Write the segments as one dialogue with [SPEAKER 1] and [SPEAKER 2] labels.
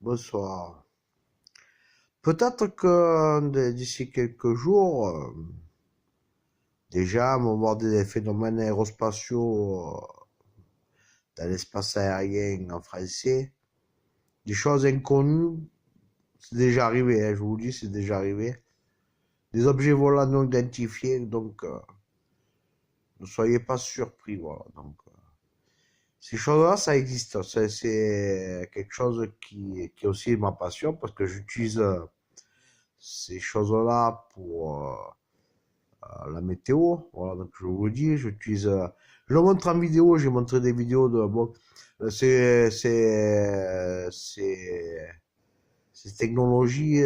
[SPEAKER 1] Bonsoir. Peut-être que d'ici quelques jours, déjà, on va voir des phénomènes aérospatiaux dans l'espace aérien en français. Des choses inconnues, c'est déjà arrivé, hein, je vous le dis, c'est déjà arrivé. Des objets volants non identifiés, donc ne soyez pas surpris, voilà. Donc, ces choses-là, ça existe. C'est quelque chose qui est aussi ma passion parce que j'utilise ces choses-là pour la météo. Voilà, donc je vous dis, j'utilise. Je le montre en vidéo, j'ai montré des vidéos de. Bon, ces technologies,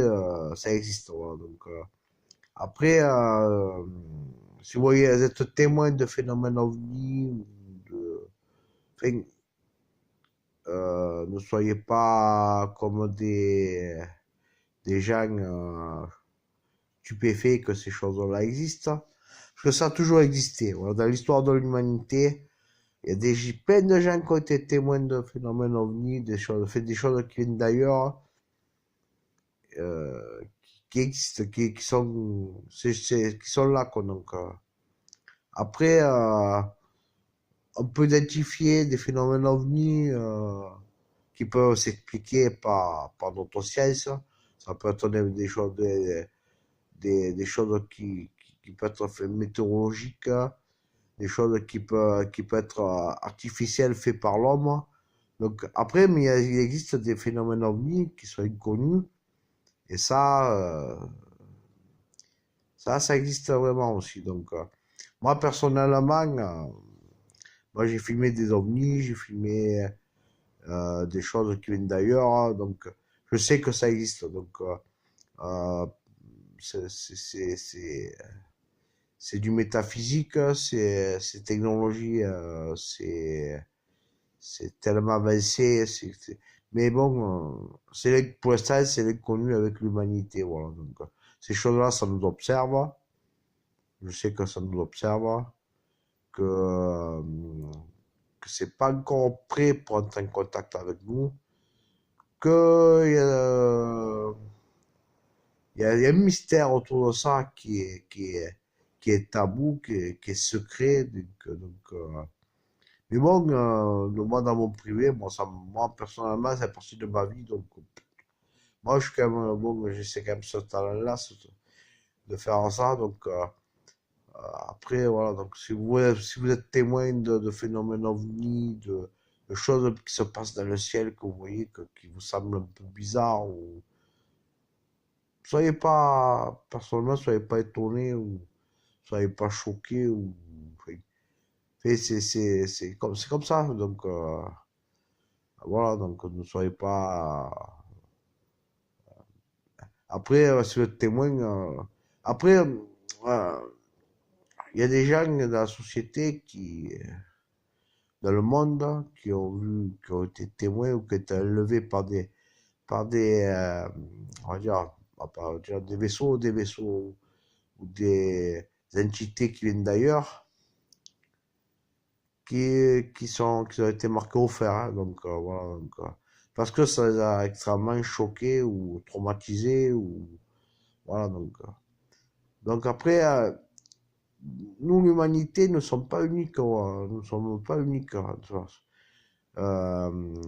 [SPEAKER 1] ça existe. Voilà, donc, après, si vous voyez, vous êtes témoin de phénomènes ovni, de, enfin, ne soyez pas comme des gens stupéfaits que ces choses-là existent. Parce que ça a toujours existé. Voilà, dans l'histoire de l'humanité, il y a plein de gens qui ont été témoins de phénomènes ovnis, des choses, fait des choses qui viennent d'ailleurs, euh, qui existent, qui sont là, quoi. Donc, après, on peut identifier des phénomènes ovnis qui peuvent s'expliquer par notre science. Ça peut être des choses, des choses qui peuvent être météorologiques, des choses qui peuvent être artificielles faites par l'homme. Donc après, mais il existe des phénomènes ovnis qui sont inconnus et ça existe vraiment aussi. Donc moi personnellement, moi j'ai filmé des ovnis, j'ai filmé des choses qui viennent d'ailleurs, donc je sais que ça existe. Donc euh, c'est c'est- c'est- c'est- c'est du métaphysique, c'est technologie, c'est tellement avancé. Mais bon, pour l'instant, c'est l'inconnu avec l'humanité. Voilà. Donc, ces choses-là, ça nous observe. Je sais que ça nous observe, que, euh, que c'est pas encore prêt pour entrer en contact avec nous, que il y a un mystère autour de ça qui est tabou, qui est secret. Mais bon, moi dans mon privé, moi personnellement, c'est partie de ma vie. Donc, moi je suis quand même, bon, j'essaie quand même ce talent-là, de faire ça. Donc, après, voilà. Donc, si vous êtes témoin de phénomènes ovnis, de choses qui se passent dans le ciel que vous voyez, qui vous semblent un peu bizarres, ou soyez pas, personnellement, soyez pas étonnés ou soyez pas choqués ou, enfin, c'est comme ça. Donc, voilà. Donc, ne soyez pas. Après, si vous êtes témoin, après, il y a des gens dans la société dans le monde, qui ont été témoins ou qui ont été enlevés par des, on va dire, on va dire des vaisseaux ou des entités qui viennent d'ailleurs, qui ont été marqués au fer, hein. Donc, voilà. Donc, parce que ça les a extrêmement choqués ou traumatisés ou voilà. Donc après, nous, l'humanité, ne sommes pas uniques. Nous ne sommes pas uniques.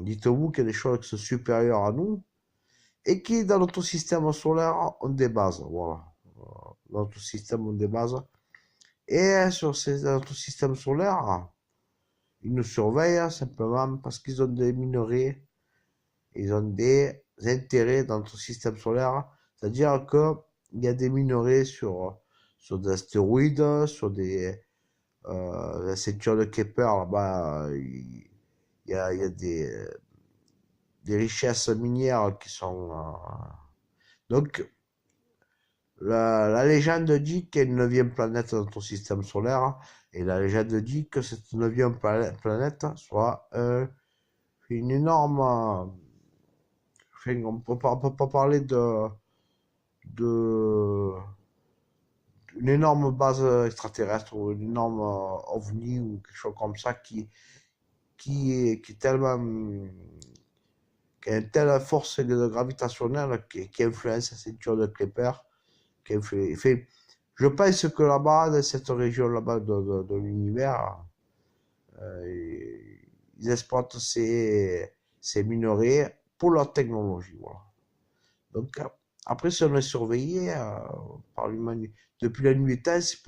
[SPEAKER 1] Dites-vous qu'il y a des choses qui sont supérieures à nous et qui, dans notre système solaire, ont des bases. Voilà. Dans notre système ont des bases. Et dans notre système solaire, ils nous surveillent simplement parce qu'ils ont des minerais, ils ont des intérêts dans notre système solaire. C'est-à-dire qu'il y a des minerais sur des astéroïdes, sur la ceinture de Kuiper, là-bas, il y a des richesses minières qui sont. Donc, la légende dit qu'il y a une neuvième planète dans ton système solaire, et la légende dit que cette neuvième planète soit une énorme. Enfin, on peut pas parler de une énorme base extraterrestre ou une énorme ovni ou quelque chose comme ça qui est tellement qui a une telle force gravitationnelle qui influence la ceinture de Kuiper, je pense que là-bas, dans cette région là-bas de l'univers, ils exploitent ces minerais pour leur technologie. Voilà. Donc, après, si on est surveillé par l'humanité depuis la nuit des temps, c'est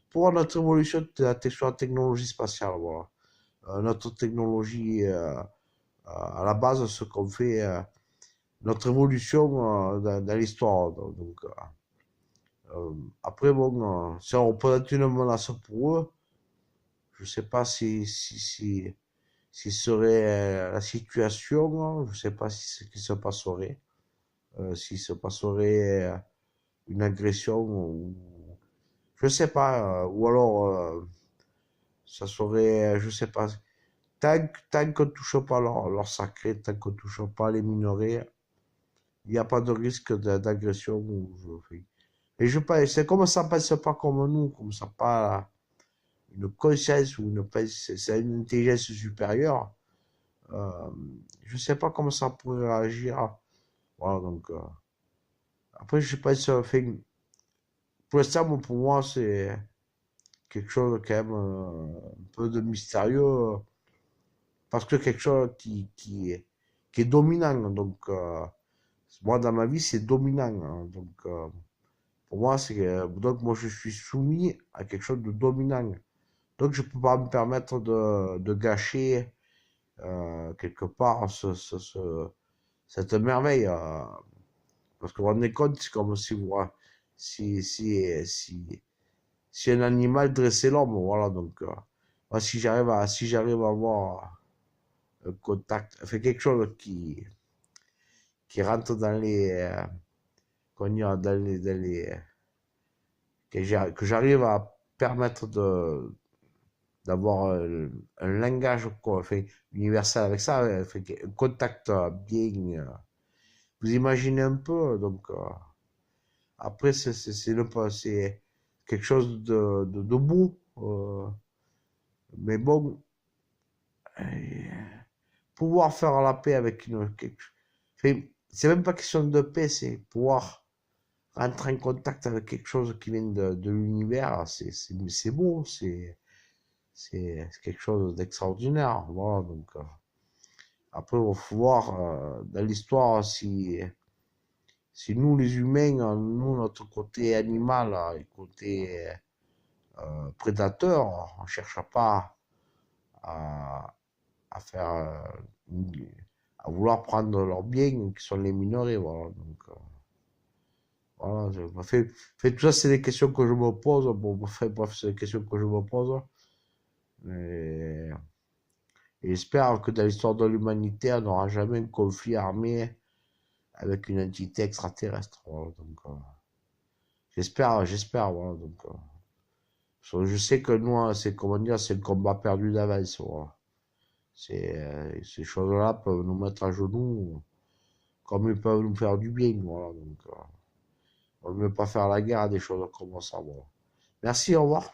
[SPEAKER 1] pour notre évolution sur la technologie spatiale. Voilà. Notre technologie, à la base, ce qu'on fait, notre évolution dans l'histoire. Donc, après, bon, si on représente une menace pour eux, je ne sais pas si serait la situation, je ne sais pas ce qui se passerait, s'il se passerait une agression, ou, je ne sais pas, ou alors ça serait, je ne sais pas, tant qu'on ne touche pas leur sacré, tant qu'on ne touche pas les minerais, il n'y a pas de risque d'agression. Et je pense, c'est comme ça ne pense pas comme nous, comme ça pas une conscience ou c'est une intelligence supérieure. Je ne sais pas comment ça pourrait réagir. Voilà, donc, après, je pense, pour l'instant, pour moi, c'est quelque chose quand même un peu de mystérieux, parce que quelque chose qui est dominant. Donc, moi, dans ma vie, c'est dominant. Hein, donc, pour moi, donc moi, je suis soumis à quelque chose de dominant. Donc, je ne peux pas me permettre de gâcher quelque part cette merveille. Parce que vous vous rendez compte, c'est comme si un animal dressait l'homme. Voilà, donc, moi, si j'arrive à avoir un contact, enfin, quelque chose qui rentre dans les, que j'arrive à permettre d'avoir un langage quoi, enfin, universel avec ça, enfin, un contact bien. Vous imaginez un peu, donc après c'est quelque chose de beau, mais bon, pouvoir faire la paix avec enfin, c'est même pas question de paix, c'est pouvoir rentrer en contact avec quelque chose qui vient de l'univers, c'est beau, c'est quelque chose d'extraordinaire. Voilà, donc après, il faut voir dans l'histoire si nous, les humains, nous, notre côté animal et côté prédateur, on ne cherche pas à, à faire, à vouloir prendre leurs biens qui sont les minerais. Voilà, donc, voilà, tout ça, c'est des questions que je me pose. Bon, bref, c'est des questions que je me pose. Et j'espère que dans l'histoire de l'humanité, on n'aura jamais un conflit armé avec une entité extraterrestre. Voilà, donc, j'espère. Voilà, donc, je sais que nous, c'est comment dire, c'est le combat perdu d'avance. Voilà. Ces choses-là peuvent nous mettre à genoux, comme ils peuvent nous faire du bien. Voilà, donc, on ne veut pas faire la guerre à des choses comme ça. Voilà. Merci, au revoir.